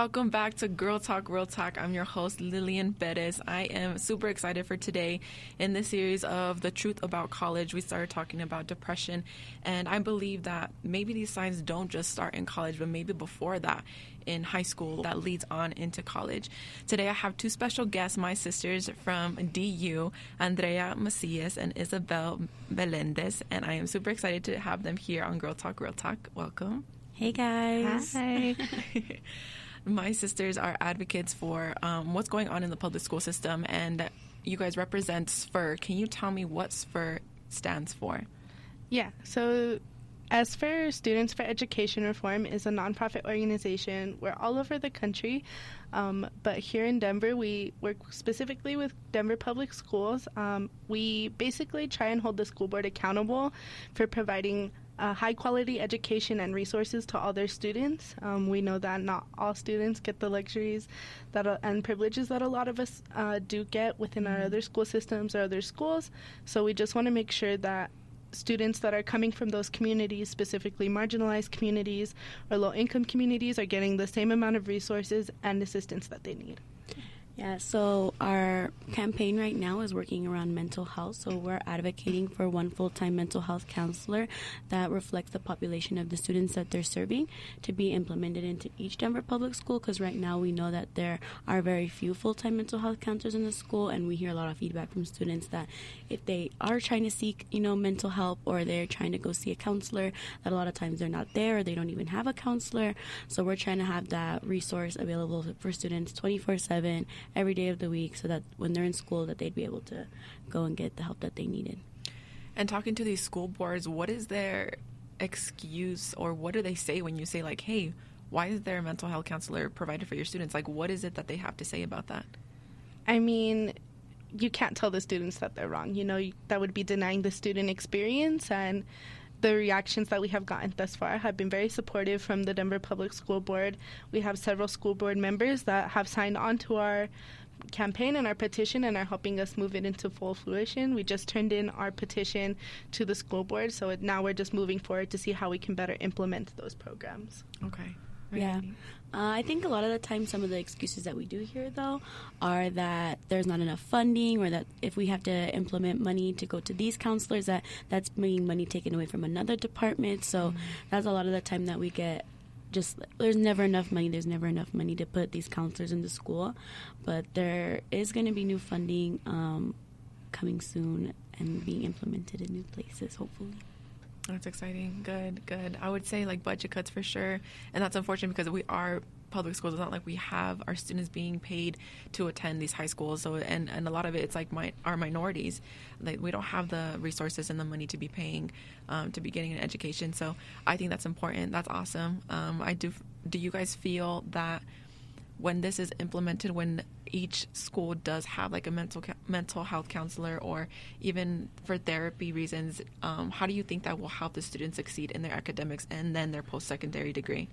welcome back to Girl Talk, Real Talk. I'm your host, Lillian Perez. I am super excited for today. In this series of The Truth About College, we started talking about depression, and I believe that maybe these signs don't just start in college, but maybe before that, in high school, that leads on into college. Today, I have two special guests, my sisters from DU, Andrea Macias and Isabelle Melendez, and I am super excited to have them here on Girl Talk, Real Talk. Welcome. Hey, guys. Hi. My sisters are advocates for what's going on in the public school system, and you guys represent SPER. Can you tell me what SPER stands for? Yeah, so SPER, Students for Education Reform, is a nonprofit organization. We're all over the country, but here in Denver, we work specifically with Denver Public Schools. We basically try and hold the school board accountable for providing high-quality education and resources to all their students. We know that not all students get the luxuries and privileges that a lot of us do get within our other school systems or other schools. So we just want to make sure that students that are coming from those communities, specifically marginalized communities or low-income communities, are getting the same amount of resources and assistance that they need. Yeah, so our campaign right now is working around mental health. So we're advocating for one full-time mental health counselor that reflects the population of the students that they're serving to be implemented into each Denver public school, because right now we know that there are very few full-time mental health counselors in the school, and we hear a lot of feedback from students that if they are trying to seek, mental help, or they're trying to go see a counselor, that a lot of times they're not there or they don't even have a counselor. So we're trying to have that resource available for students 24/7 every day of the week, so that when they're in school that they'd be able to go and get the help that they needed. And talking to these school boards, what is their excuse, or what do they say when you say, like, hey, why is there a mental health counselor provided for your students? Like, what is it that they have to say about that? I mean, you can't tell the students that they're wrong. That would be denying the student experience, and the reactions that we have gotten thus far have been very supportive from the Denver Public School Board. We have several school board members that have signed on to our campaign and our petition and are helping us move it into full fruition. We just turned in our petition to the school board, so now we're just moving forward to see how we can better implement those programs. Okay. Yeah. I think a lot of the time some of the excuses that we do hear, though, are that there's not enough funding, or that if we have to implement money to go to these counselors, that's bringing money taken away from another department. So that's a lot of the time that we get there's never enough money. There's never enough money to put these counselors into school. But there is going to be new funding coming soon and being implemented in new places, hopefully. That's exciting. Good. I would say, like, budget cuts for sure. And that's unfortunate because we are public schools. It's not like we have our students being paid to attend these high schools. So, and a lot of it, it's like our minorities. Like, we don't have the resources and the money to be paying, to be getting an education. So I think that's important. That's awesome. Do you guys feel that when this is implemented, when each school does have like a mental health counselor, or even for therapy reasons, how do you think that will help the students succeed in their academics and then their post-secondary degree?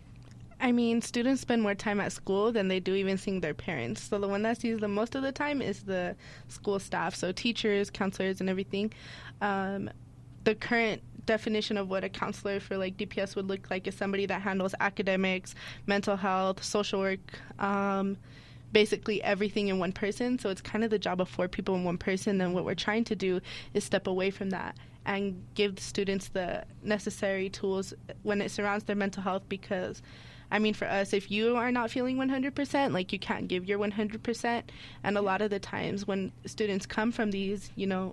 I mean, students spend more time at school than they do even seeing their parents. So the one that sees them most of the time is the school staff, so teachers, counselors, and everything. The current definition of what a counselor for like DPS would look like is somebody that handles academics, mental health, social work, basically everything in one person. So it's kind of the job of 4 people in one person, and what we're trying to do is step away from that and give the students the necessary tools when it surrounds their mental health, because I mean, for us, if you are not feeling 100%, like, you can't give your 100%. And a lot of the times when students come from these,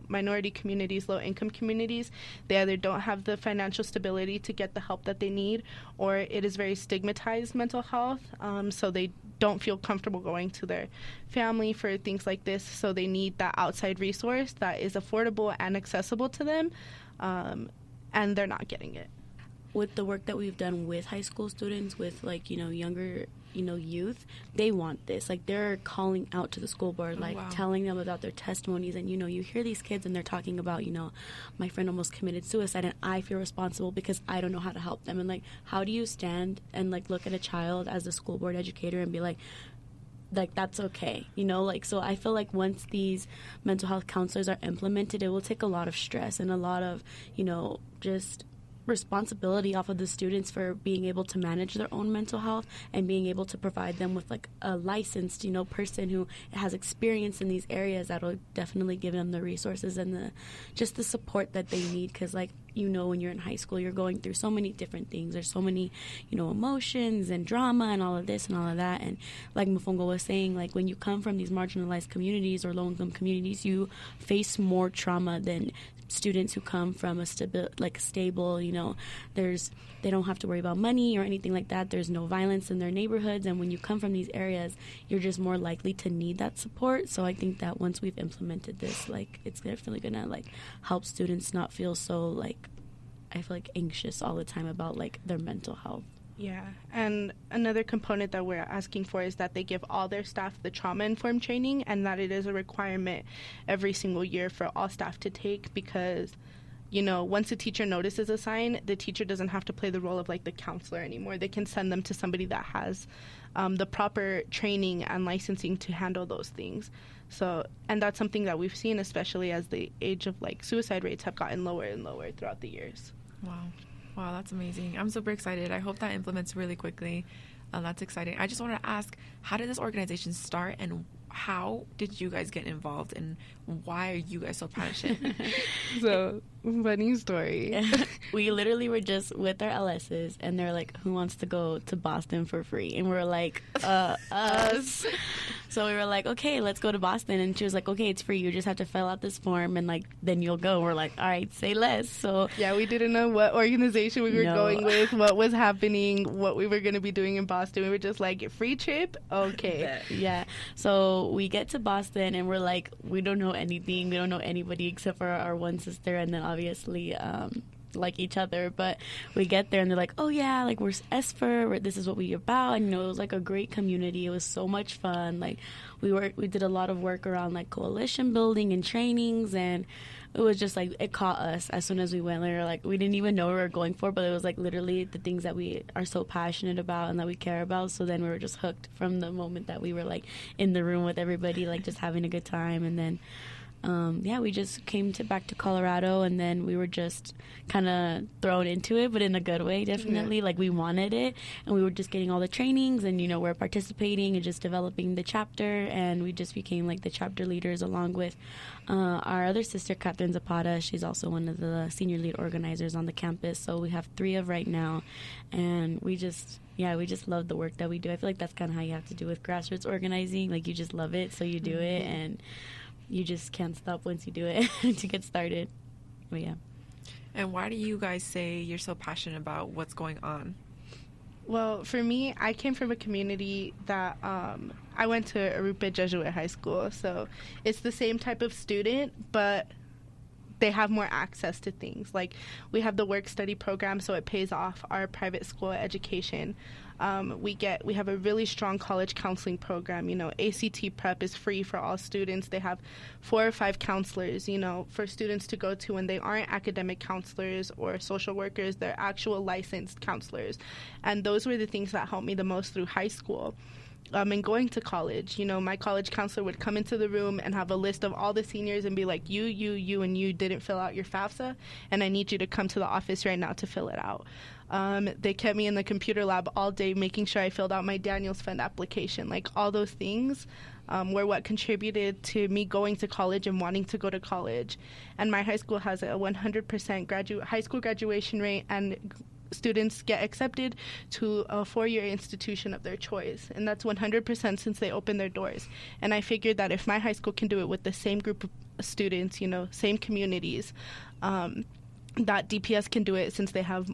minority communities, low-income communities, they either don't have the financial stability to get the help that they need, or it is very stigmatized mental health, so they don't feel comfortable going to their family for things like this. So they need that outside resource that is affordable and accessible to them, and they're not getting it. With the work that we've done with high school students, with younger youth, they want this. Like, they're calling out to the school board, like, telling them about their testimonies. And you hear these kids and they're talking about, my friend almost committed suicide and I feel responsible because I don't know how to help them. And, like, how do you stand and, like, look at a child as a school board educator and be like, that's okay, so I feel like once these mental health counselors are implemented, it will take a lot of stress and a lot of, just responsibility off of the students for being able to manage their own mental health and being able to provide them with like a licensed, person who has experience in these areas that'll definitely give them the resources and the support that they need. Because like, when you're in high school, you're going through so many different things. There's so many, emotions and drama and all of this and all of that. And like Mufongo was saying, like when you come from these marginalized communities or low-income communities, you face more trauma than students who come from a stable, they don't have to worry about money or anything like that. There's no violence in their neighborhoods. And when you come from these areas, you're just more likely to need that support. So I think that once we've implemented this, like, it's definitely going to, like, help students not feel so, like, I feel like anxious all the time about, like, their mental health. Yeah, and another component that we're asking for is that they give all their staff the trauma-informed training, and that it is a requirement every single year for all staff to take, because, once a teacher notices a sign, the teacher doesn't have to play the role of, like, the counselor anymore. They can send them to somebody that has the proper training and licensing to handle those things. So, and that's something that we've seen, especially as the age of, like, suicide rates have gotten lower and lower throughout the years. Wow, that's amazing. I'm super excited. I hope that implements really quickly. That's exciting. I just wanted to ask, how did this organization start, and how did you guys get involved, and why are you guys so passionate? So, funny story. We literally were just with our LSs, and they're like, who wants to go to Boston for free? And we're like, us. So we were like, okay, let's go to Boston. And she was like, okay, it's free. You just have to fill out this form, and like then you'll go. We're like, all right, say less. So yeah, we didn't know what organization we were going with, what was happening, what we were going to be doing in Boston. We were just like, free trip? Okay. Yeah. So we get to Boston, and we're like, we don't know anything. We don't know anybody except for our one sister, and then obviously like each other. But we get there, and they're like, oh yeah, like we're ESFR, this is what we're about. And it was like a great community. It was so much fun. Like we did a lot of work around like coalition building and trainings, and it was just like it caught us as soon as we went. We were like, we didn't even know what we were going for, but it was like literally the things that we are so passionate about and that we care about. So then we were just hooked from the moment that we were like in the room with everybody, like just having a good time. And then we just came back to Colorado, and then we were just kind of thrown into it, but in a good way, definitely. Yeah. Like, we wanted it, and we were just getting all the trainings, and, we're participating and just developing the chapter, and we just became, like, the chapter leaders along with our other sister, Catherine Zapata. She's also one of the senior lead organizers on the campus, so we have 3 of right now, and we just love the work that we do. I feel like that's kind of how you have to do with grassroots organizing. Like, you just love it, so you do it, and you just can't stop once you do it to get started. But yeah. And why do you guys say you're so passionate about what's going on? Well, for me, I came from a community that I went to Arupa Jesuit High School, so it's the same type of student, but they have more access to things. Like, we have the work-study program, so it pays off our private school education. We have a really strong college counseling program. ACT prep is free for all students. They have 4 or 5 counselors, for students to go to when they aren't academic counselors or social workers. They're actual licensed counselors. And those were the things that helped me the most through high school. And going to college, my college counselor would come into the room and have a list of all the seniors and be like, you, and you didn't fill out your FAFSA, and I need you to come to the office right now to fill it out. They kept me in the computer lab all day making sure I filled out my Daniels Fund application. Like, all those things were what contributed to me going to college and wanting to go to college. And my high school has a 100% high school graduation rate, and students get accepted to a 4-year institution of their choice, and that's 100% since they open their doors. And I figured that if my high school can do it with the same group of students, same communities, that DPS can do it since they have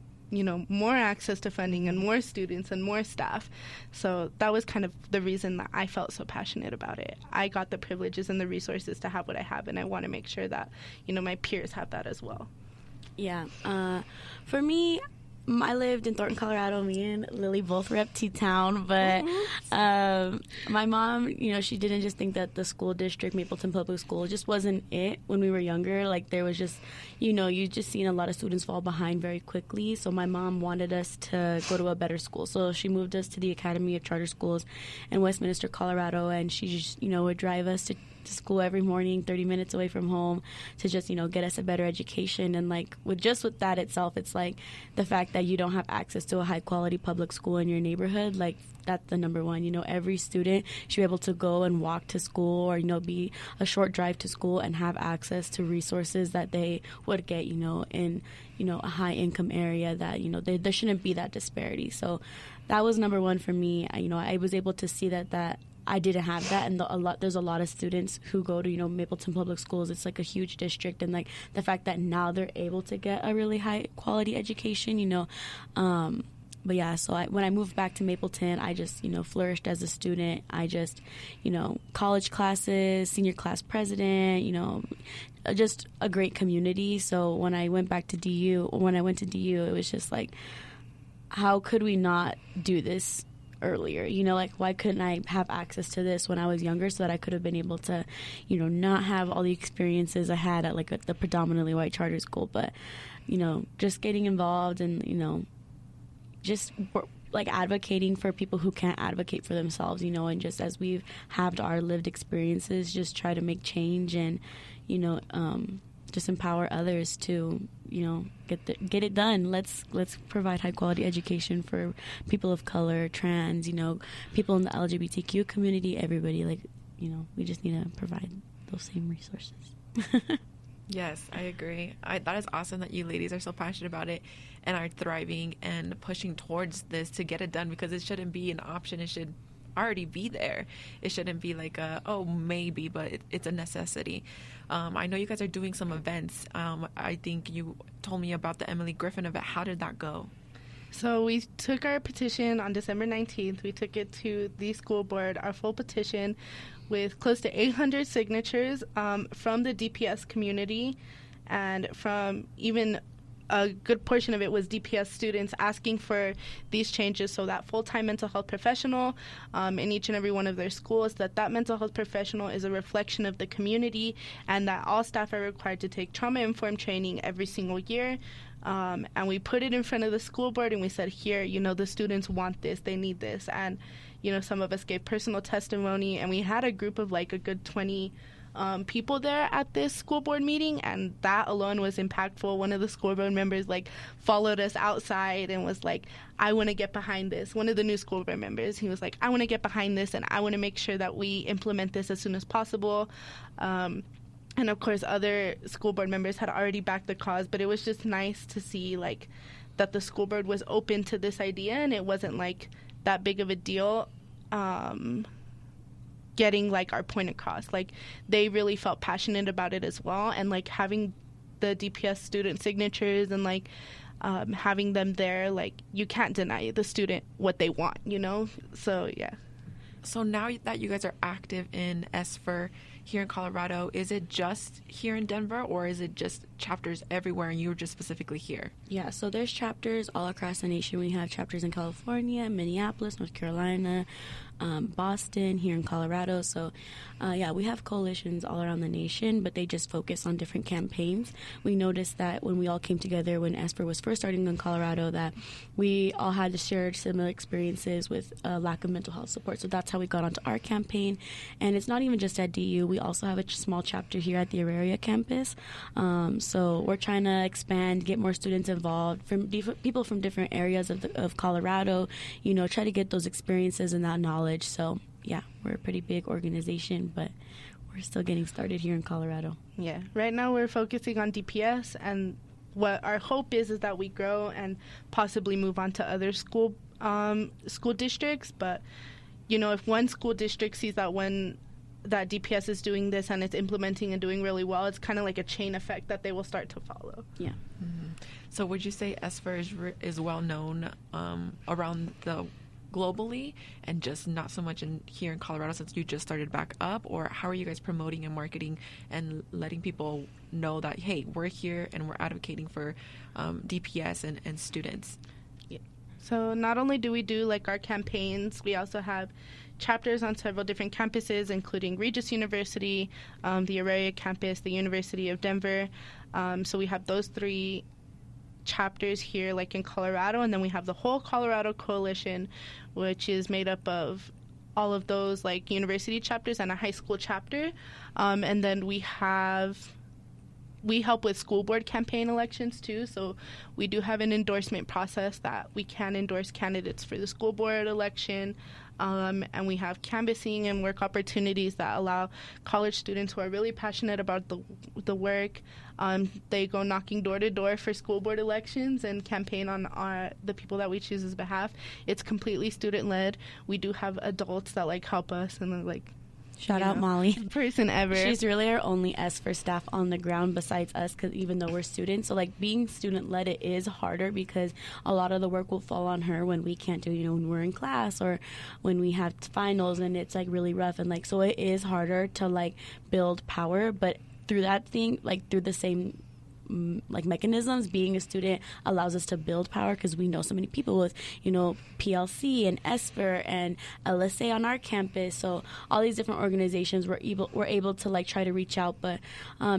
more access to funding and more students and more staff. So that was kind of the reason that I felt so passionate about it. I got the privileges and the resources to have what I have, and I want to make sure that my peers have that as well. Yeah. For me, I lived in Thornton, Colorado. Me and Lily both rep T-Town, but my mom, she didn't just think that the school district, Mapleton Public School, just wasn't it when we were younger. Like, there was just, you just seen a lot of students fall behind very quickly. So my mom wanted us to go to a better school. So she moved us to the Academy of Charter Schools in Westminster, Colorado, and she just, would drive us to to school every morning, 30 minutes away from home, to just, get us a better education. And like with that itself, it's like the fact that you don't have access to a high quality public school in your neighborhood, like that's the number one. Every student should be able to go and walk to school, or be a short drive to school and have access to resources that they would get in a high income area, that there shouldn't be that disparity. So that was number one for me. I was able to see that I didn't have that, and there's a lot of students who go to Mapleton Public Schools. It's like a huge district, and like the fact that now they're able to get a really high quality education. But yeah, so when I moved back to Mapleton, I just flourished as a student. I just college classes, senior class president, just a great community. So when I went to DU, it was just like, how could we not do this earlier? Like, why couldn't I have access to this when I was younger, so that I could have been able to not have all the experiences I had at like the predominantly white charter school, but just getting involved and just like advocating for people who can't advocate for themselves, and just as we've had our lived experiences, just try to make change and just empower others to get it done. Let's provide high quality education for people of color, trans, people in the LGBTQ community, everybody. Like, we just need to provide those same resources. Yes, I agree. That is awesome that you ladies are so passionate about it and are thriving and pushing towards this to get it done, because it shouldn't be an option. It should already be there. It shouldn't be like maybe, but it's a necessity. I know you guys are doing some events. I think you told me about the Emily Griffin event. How did that go? So we took our petition on December 19th. We took it to the school board, our full petition, with close to 800 signatures from the DPS community, and from even a good portion of it was DPS students asking for these changes, so that full-time mental health professional in each and every one of their schools, that mental health professional is a reflection of the community, and that all staff are required to take trauma-informed training every single year. And we put it in front of the school board, and we said, here, the students want this, they need this. And some of us gave personal testimony, and we had a group of like a good 20 people there at this school board meeting, and that alone was impactful. One of the school board members like followed us outside and was like, I want to get behind this. One of the new school board members, he was like, I want to get behind this, and I want to make sure that we implement this as soon as possible. And of course, other school board members had already backed the cause, but it was just nice to see like that the school board was open to this idea, and it wasn't like that big of a deal getting like our point across. Like, they really felt passionate about it as well, and like having the DPS student signatures and like having them there, like you can't deny the student what they want, so yeah. So now that you guys are active in SFR here in Colorado, is it just here in Denver, or is it just chapters everywhere and you're just specifically here? Yeah, so there's chapters all across the nation. We have chapters in California, Minneapolis, North Carolina, Boston, here in Colorado. So yeah, we have coalitions all around the nation, but they just focus on different campaigns. We noticed that when we all came together, when SFR was first starting in Colorado, that we all had to share similar experiences with a lack of mental health support. So that's how we got onto our campaign. And it's not even just at DU. We also have a small chapter here at the Auraria campus. So we're trying to expand, get more students involved, from people from different areas of Colorado, try to get those experiences and that knowledge. So yeah, we're a pretty big organization, but we're still getting started here in Colorado. Yeah, right now we're focusing on DPS, and what our hope is that we grow and possibly move on to other school districts. But if one school district sees that that DPS is doing this and it's implementing and doing really well, it's kind of like a chain effect that they will start to follow. Yeah. Mm-hmm. So would you say SFR is well known around the globally, and just not so much here in Colorado since you just started back up? Or how are you guys promoting and marketing and letting people know that, hey, we're here and we're advocating for DPS and students? Yeah. So not only do we do like our campaigns, we also have chapters on several different campuses, including Regis University, the Auraria campus, the University of Denver. So we have those three chapters here, like in Colorado, and then we have the whole Colorado Coalition, which is made up of all of those like university chapters and a high school chapter. And then we help with school board campaign elections too. So we do have an endorsement process that we can endorse candidates for the school board election. And we have canvassing and work opportunities that allow college students who are really passionate about the work. They go knocking door to door for school board elections and campaign on the people that we choose as behalf. It's completely student led. We do have adults that like help us and like. Shout out Molly. Person ever. She's really our only S for staff on the ground besides us, because even though we're students, so like being student led, it is harder because a lot of the work will fall on her when we can't do, when we're in class or when we have finals, and it's like really rough, and like so it is harder to like build power. But through that thing, like through the same like mechanisms, being a student allows us to build power because we know so many people with PLC and ESPER and LSA on our campus. So all these different organizations we're able to like try to reach out, but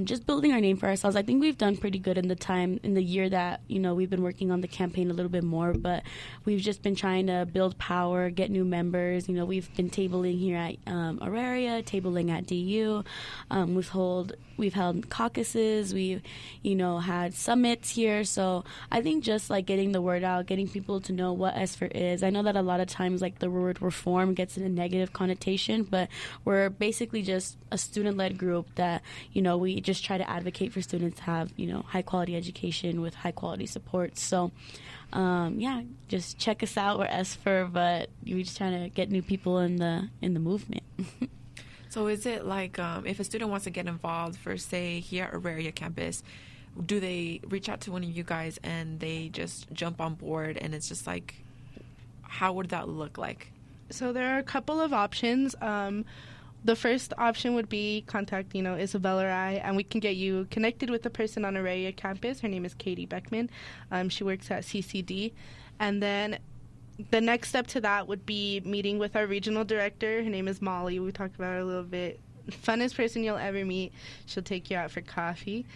just building our name for ourselves. I think we've done pretty good in the year that we've been working on the campaign a little bit more, but we've just been trying to build power, get new members. We've been tabling here at Auraria, tabling at DU. We've held caucuses. We've had summits here. So I think just like getting the word out, getting people to know what ESFR is. I know that a lot of times like the word reform gets in a negative connotation, but we're basically just a student-led group that, we just try to advocate for students to have, high quality education with high quality support. So just check us out. We're ESFR, but we're just trying to get new people in the movement. So is it like if a student wants to get involved for, say, here at Auraria campus, do they reach out to one of you guys and they just jump on board, and it's just like, how would that look like? So there are a couple of options. The first option would be contact, Isabelle or I, and we can get you connected with the person on Auraria campus. Her name is Katie Beckman. She works at CCD. And then the next step to that would be meeting with our regional director. Her name is Molly. We talked about her a little bit. Funnest person you'll ever meet. She'll take you out for coffee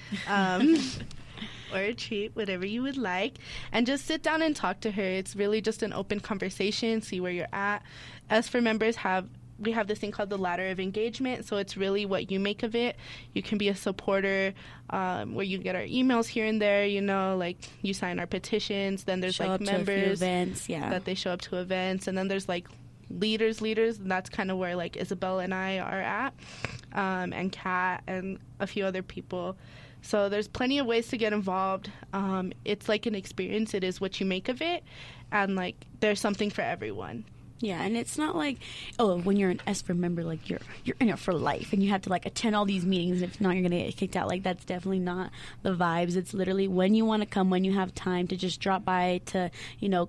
or a treat, whatever you would like, and just sit down and talk to her. It's really just an open conversation, see where you're at. As for members, we have this thing called the ladder of engagement, so it's really what you make of it. You can be a supporter where you get our emails here and there, like you sign our petitions. Then there's like members events, that they show up to events, and then there's like leaders, and that's kind of where like Isabelle and I are at, and Kat and a few other people. So there's plenty of ways to get involved. It's like an experience. It is what you make of it, and like there's something for everyone. Yeah, and it's not like, when you're an ESFR member, like you're in it for life and you have to like attend all these meetings, and if not, you're going to get kicked out. Like that's definitely not the vibes. It's literally when you want to come, when you have time to just drop by, to,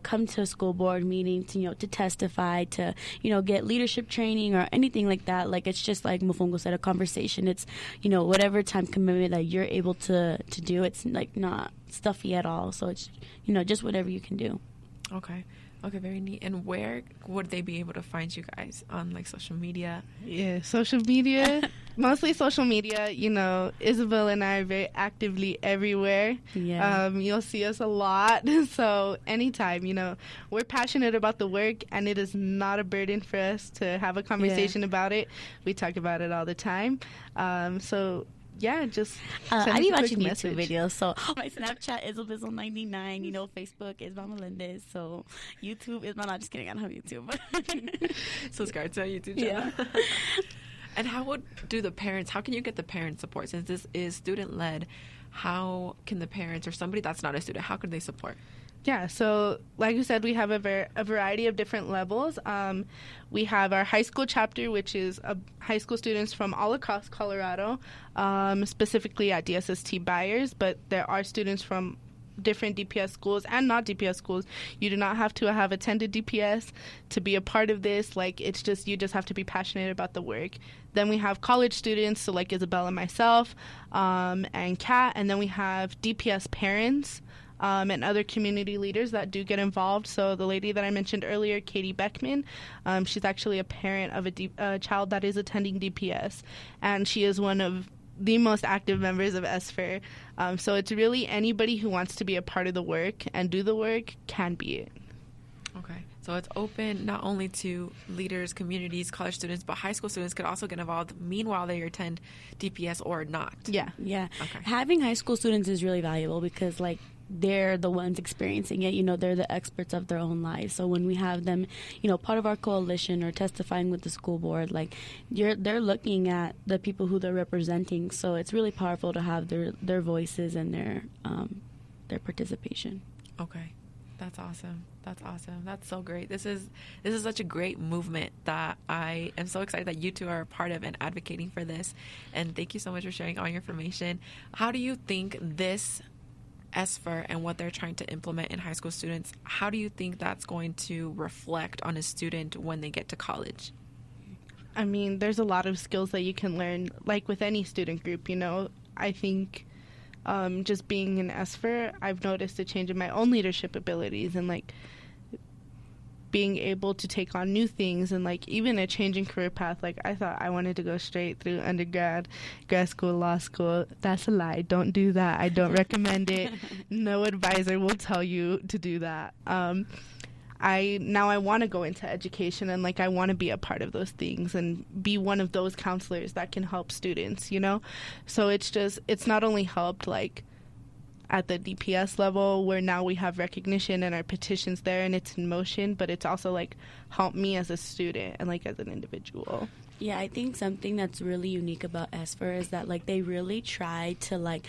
come to a school board meeting, to, to testify, to, get leadership training or anything like that. Like it's just like Mufungo said, a conversation. It's, whatever time commitment that you're able to do. It's like not stuffy at all. So it's, just whatever you can do. Okay, very neat. And where would they be able to find you guys? On like social media? Yeah, social media. Mostly social media. Isabelle and I are very actively everywhere. Yeah. You'll see us a lot. So anytime, we're passionate about the work, and it is not a burden for us to have a conversation about it. We talk about it all the time. So yeah, just I be watching YouTube videos. So my Snapchat is Abyssal99. Facebook is Mama Melendez. So YouTube is not just kidding. I don't have YouTube. Subscribe to our YouTube channel. Yeah. And how can you get the parent support? Since this is student led, how can the parents or somebody that's not a student, how can they support? Yeah, so like you said, we have a variety of different levels. We have our high school chapter, which is high school students from all across Colorado, specifically at DSST Byers, but there are students from different DPS schools and not DPS schools. You do not have to have attended DPS to be a part of this. Like, it's just, you just have to be passionate about the work. Then we have college students, so like Isabelle and myself, and Kat, and then we have DPS parents, and other community leaders that do get involved. So the lady that I mentioned earlier, Katie Beckman, she's actually a parent of a child that is attending DPS, and she is one of the most active members of ESFR. So it's really anybody who wants to be a part of the work and do the work can be it. Okay. So it's open not only to leaders, communities, college students, but high school students could also get involved meanwhile they attend DPS or not. Yeah. Yeah. Okay. Having high school students is really valuable because, like, they're the ones experiencing it. You know, they're the experts of their own lives. So when we have them, you know, part of our coalition or testifying with the school board, like, they're looking at the people who they're representing. So it's really powerful to have their voices and their participation. Okay. That's awesome. That's awesome. That's so great. This is such a great movement that I am so excited that you two are a part of and advocating for this. And thank you so much for sharing all your information. How do you think this SFR and what they're trying to implement in high school students, how do you think that's going to reflect on a student when they get to college? I mean, there's a lot of skills that you can learn, like with any student group, you know. I think just being an SFR, I've noticed a change in my own leadership abilities and, like, being able to take on new things and, like, even a change in career path. Like, I thought I wanted to go straight through undergrad, grad school, law school. That's a lie. Don't do that. I don't recommend it. No advisor will tell you to do that. I want to go into education and, like, I want to be a part of those things and be one of those counselors that can help students, you know? So it's not only helped, like, at the DPS level where now we have recognition and our petitions there and it's in motion, but it's also, like, helped me as a student and, like, as an individual. Yeah, I think something that's really unique about SFR is that, like, they really try to, like,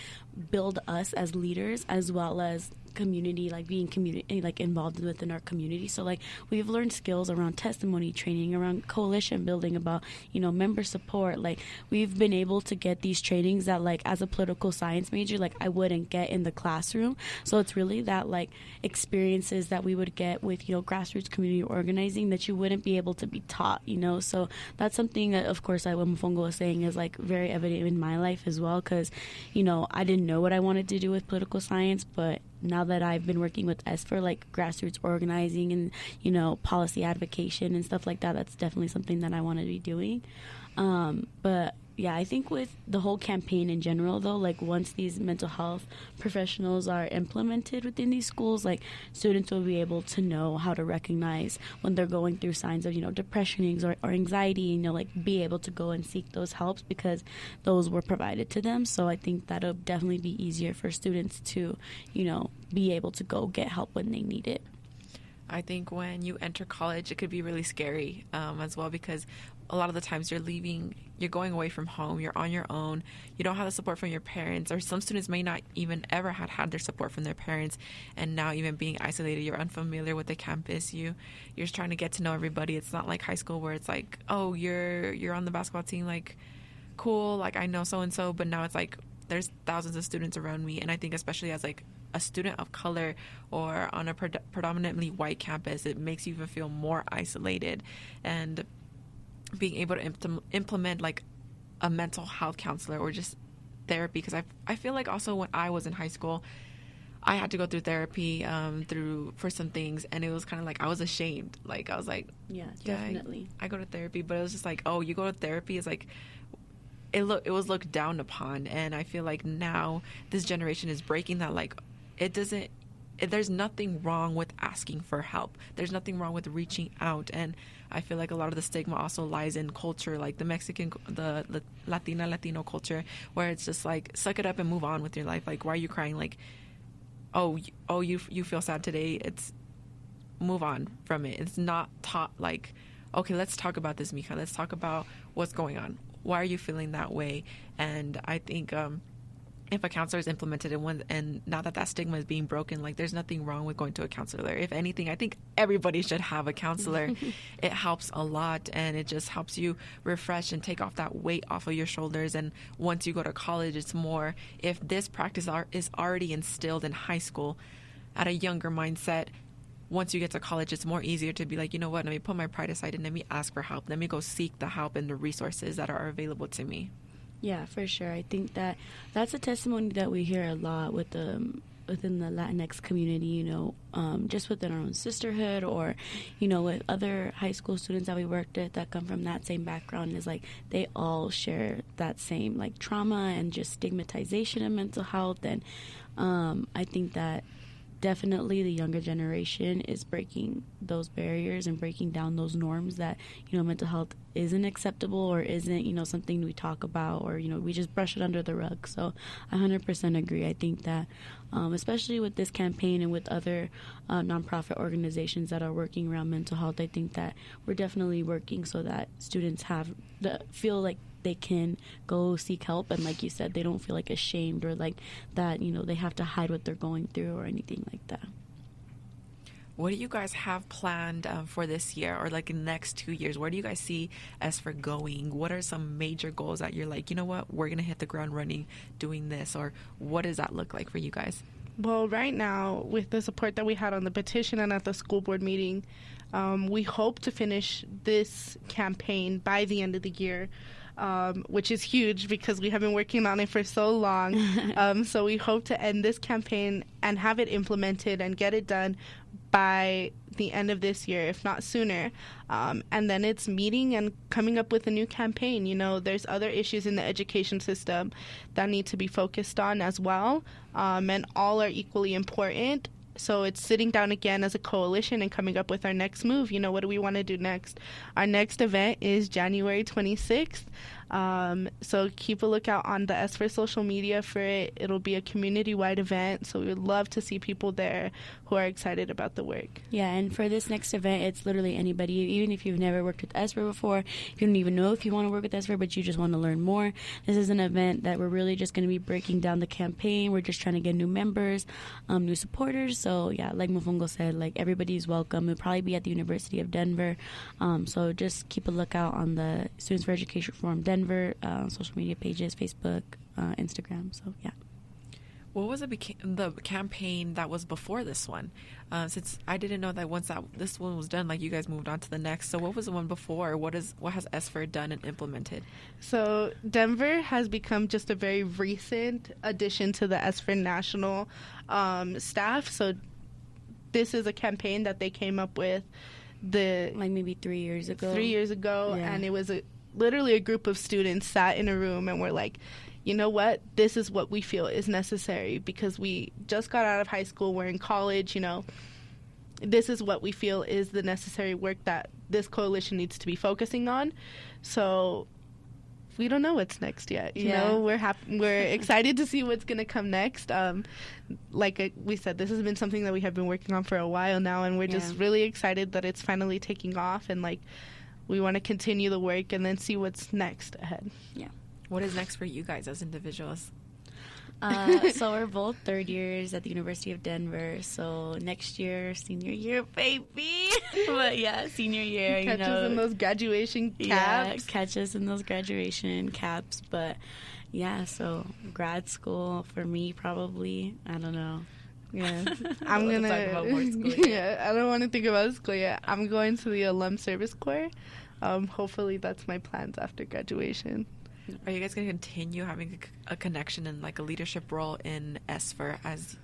build us as leaders as well as community, like being community, like involved within our community. So, like, we've learned skills around testimony training, around coalition building, about, you know, member support. Like, we've been able to get these trainings that, like, as a political science major, like, I wouldn't get in the classroom. So it's really that, like, experiences that we would get with, you know, grassroots community organizing that you wouldn't be able to be taught, you know. So that's something that, of course, what Mfongo was saying is, like, very evident in my life as well, because, you know, I didn't know what I wanted to do with political science, but now that I've been working with SFR, like grassroots organizing and, you know, policy advocation and stuff like that, that's definitely something that I want to be doing. But yeah, I think with the whole campaign in general, though, like, once these mental health professionals are implemented within these schools, like, students will be able to know how to recognize when they're going through signs of, you know, depression or anxiety, you know, like, be able to go and seek those helps because those were provided to them. So I think that'll definitely be easier for students to, you know, be able to go get help when they need it. I think when you enter college, it could be really scary as well, because a lot of the times you're going away from home, you're on your own, you don't have the support from your parents, or some students may not even ever had their support from their parents, and now even being isolated, you're unfamiliar with the campus, you're just trying to get to know everybody. It's not like high school where it's like, oh, you're on the basketball team, like, cool, like, I know so-and-so, but now it's like there's thousands of students around me. And I think especially as, like, a student of color or on a predominantly white campus, it makes you even feel more isolated. And being able to implement, like, a mental health counselor or just therapy, because I feel like also when I was in high school, I had to go through therapy for some things, and it was kind of like I was ashamed. Like, I was like, yeah, definitely. I go to therapy, but it was just like, oh, you go to therapy, it's like it was looked down upon. And I feel like now this generation is breaking that. Like, there's nothing wrong with asking for help. There's nothing wrong with reaching out. And I feel like a lot of the stigma also lies in culture, like the Mexican, the Latino culture, where it's just like, suck it up and move on with your life. Like, why are you crying? Like, you feel sad today. It's move on from it. It's not taught like, okay, let's talk about this, Mika. Let's talk about what's going on. Why are you feeling that way? And I think if a counselor is implemented and now that stigma is being broken, like, there's nothing wrong with going to a counselor. If anything, I think everybody should have a counselor. It helps a lot, and it just helps you refresh and take off that weight off of your shoulders. And once you go to college, it's more, if this practice is already instilled in high school at a younger mindset, once you get to college, it's more easier to be like, you know what, let me put my pride aside and let me ask for help. Let me go seek the help and the resources that are available to me. Yeah, for sure. I think that's a testimony that we hear a lot within the Latinx community, you know, just within our own sisterhood, or, you know, with other high school students that we worked with that come from that same background, is like they all share that same, like, trauma and just stigmatization of mental health. And I think that definitely the younger generation is breaking those barriers and breaking down those norms that, mental health isn't acceptable or isn't, something we talk about, or, we just brush it under the rug. So I 100% agree. I think that especially with this campaign and with other nonprofit organizations that are working around mental health, I think that we're definitely working so that students feel like they can go seek help, and like you said, they don't feel like ashamed or like that they have to hide what they're going through or anything like that. What do you guys have planned for this year, or like in the next 2 years? Where do you guys see SFR going? What are some major goals that you're like, you know what, we're gonna hit the ground running doing this? Or what does that look like for you guys? Well, right now, with the support that we had on the petition and at the school board meeting, we hope to finish this campaign by the end of the year. Which is huge because we have been working on it for so long. So we hope to end this campaign and have it implemented and get it done by the end of this year, if not sooner. And then it's meeting and coming up with a new campaign. There's other issues in the education system that need to be focused on as well, and all are equally important. So it's sitting down again as a coalition and coming up with our next move. What do we want to do next? Our next event is January 26th. So keep a lookout on the SFR social media for it. It'll be a community-wide event, so we would love to see people there who are excited about the work. Yeah, and for this next event, it's literally anybody, even if you've never worked with SFR before, if you don't even know if you want to work with SFR, but you just want to learn more. This is an event that we're really just going to be breaking down the campaign. We're just trying to get new members, new supporters. So, yeah, like Mofongo said, like everybody's welcome. It'll probably be at the University of Denver. So just keep a lookout on the Students for Education Forum Denver social media pages, Facebook, Instagram. So, yeah. What was the campaign that was before this one? Since I didn't know that once this one was done, like you guys moved on to the next. So what was the one before? What has SFR done and implemented? So Denver has become just a very recent addition to the SFR national staff. So this is a campaign that they came up with maybe 3 years ago. Yeah. And it was literally a group of students sat in a room and were like, you know what, this is what we feel is necessary because we just got out of high school, we're in college, this is what we feel is the necessary work that this coalition needs to be focusing on. So we don't know what's next yet. We're excited to see what's going to come next. Like we said, this has been something that we have been working on for a while now, and we're just really excited that it's finally taking off, and like we want to continue the work and then see what's next ahead. Yeah. What is next for you guys as individuals? So we're both third years at the University of Denver. So next year, senior year, baby. But yeah, senior year. Catch us in those graduation caps. Yeah, catch us in those graduation caps. But yeah, so grad school for me probably. I don't know. Yeah, I'm gonna talk about more school. Yeah, I don't want to think about school yet. I'm going to the Alum Service Corps. Hopefully, that's my plans after graduation. Are you guys going to continue having a connection and like a leadership role in SFR as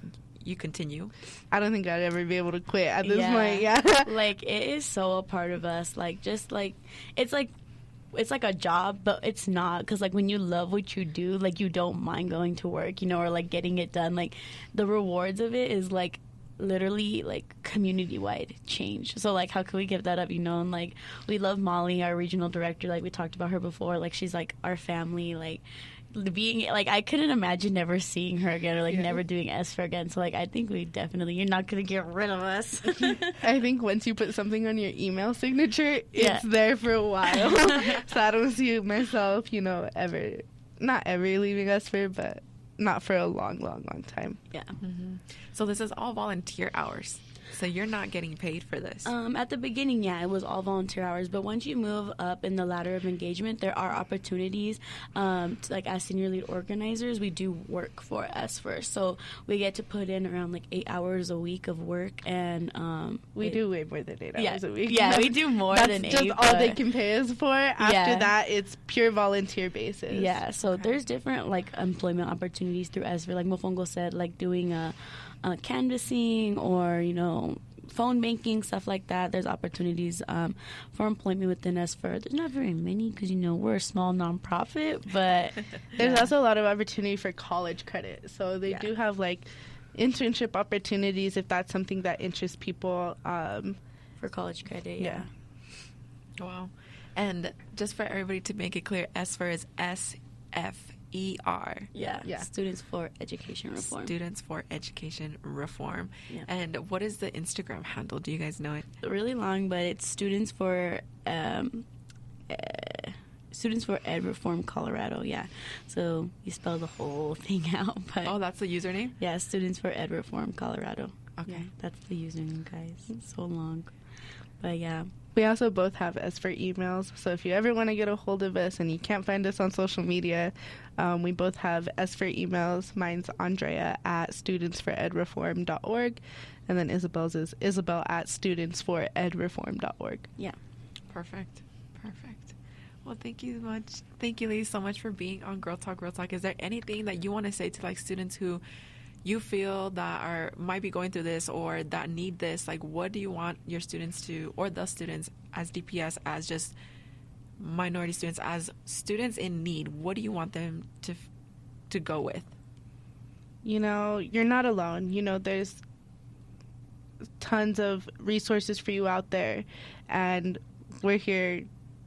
you continue? I don't think I'd ever be able to quit at this point. Yeah, like it is so a part of us. Like just like it's like a job, but it's not, because like when you love what you do, like you don't mind going to work, or like getting it done. Like the rewards of it is like literally like community-wide change. So like how can we give that up, and like we love Molly, our regional director, like we talked about her before, like she's like our family, like being like I couldn't imagine never seeing her again or like never doing SFR again. So like I think we definitely, you're not gonna get rid of us. I think once you put something on your email signature, it's there for a while. So I don't see myself, ever not ever leaving SFR, but not for a long time. Yeah. Mm-hmm. So this is all volunteer hours. So you're not getting paid for this? At the beginning, yeah, it was all volunteer hours. But once you move up in the ladder of engagement, there are opportunities. Like as senior lead organizers, we do work for SFR. So we get to put in around like 8 hours a week of work. And we do way more than 8 hours a week. Yeah, we do more than 8. That's just all they can pay us for. After that, it's pure volunteer basis. Yeah, so there's different like employment opportunities through SFR. Like Mofongo said, like doing canvassing or phone banking, stuff like that. There's opportunities for employment within SFR. There's not very many because we're a small nonprofit, but there's also a lot of opportunity for college credit. So they do have like internship opportunities if that's something that interests people. For college credit, yeah. Wow. And just for everybody to make it clear, SFER is SFER. Yeah. Students for Education Reform. Students for Education Reform. Yeah. And what is the Instagram handle? Do you guys know it? Really long, but it's Students for Ed Reform Colorado. Yeah. So you spell the whole thing out. But Oh, that's the username? yeah, Students for Ed Reform Colorado. Okay. Yeah, that's the username, guys. It's so long. But yeah. We also both have SFER emails, so if you ever want to get a hold of us and you can't find us on social media, we both have SFER emails. Mine's Andrea at studentsforedreform.org, and then Isabel's is Isabelle at studentsforedreform.org. Yeah. Perfect. Well, thank you much. Thank you, ladies, so much for being on Girl Talk, Real Talk. Is there anything that you want to say to like students who you feel that might be going through this or that need this? Like, what do you want your students to, or the students as DPS, as just minority students, as students in need, what do you want them to go with? You know, you're not alone. You know, there's tons of resources for you out there, and we're here.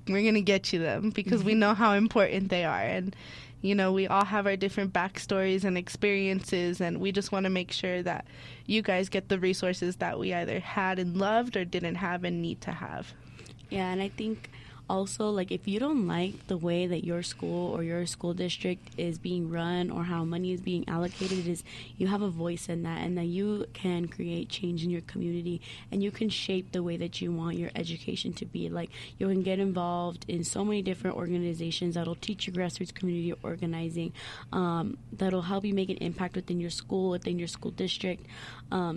We're going to get you them because we know how important they are. And you know, we all have our different backstories and experiences, and we just want to make sure that you guys get the resources that we either had and loved or didn't have and need to have. Yeah, and I think also, like, if you don't like the way that your school or your school district is being run or how money is being allocated, is you have a voice in that, and that you can create change in your community, and you can shape the way that you want your education to be. Like, you can get involved in so many different organizations that'll teach you grassroots community organizing, that'll help you make an impact within your school district.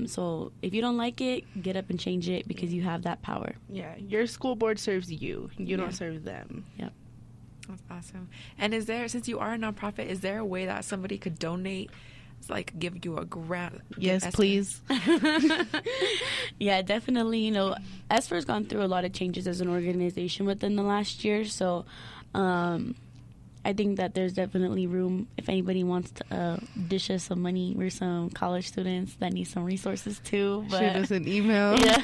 So if you don't like it, get up and change it, because you have that power. Yeah, your school board serves you. You don't serve them. Yep. That's awesome. And is there, since you are a nonprofit, is there a way that somebody could donate, like give you a grant? Yes, please. Yeah, definitely. You know, SFER's gone through a lot of changes as an organization within the last year, so I think that there's definitely room if anybody wants to dish us some money. We're some college students that need some resources too. But, shoot us an email. Yeah.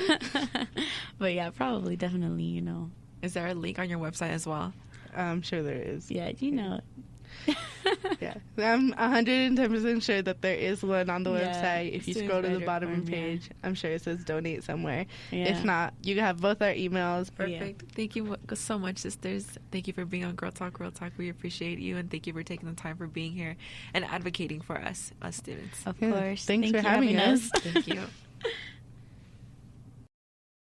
But yeah, probably, definitely, you know. Is there a link on your website as well? I'm sure there is. Yeah, you know. Yeah, I'm 110% sure that there is one on the website. If you scroll to the bottom of the page, I'm sure it says donate somewhere. Yeah. If not, you have both our emails. Perfect. Yeah. Thank you so much, sisters. Thank you for being on Girl Talk, Real Talk. We appreciate you, and thank you for taking the time for being here and advocating for us students. Of course. Thanks for having us. Thank you.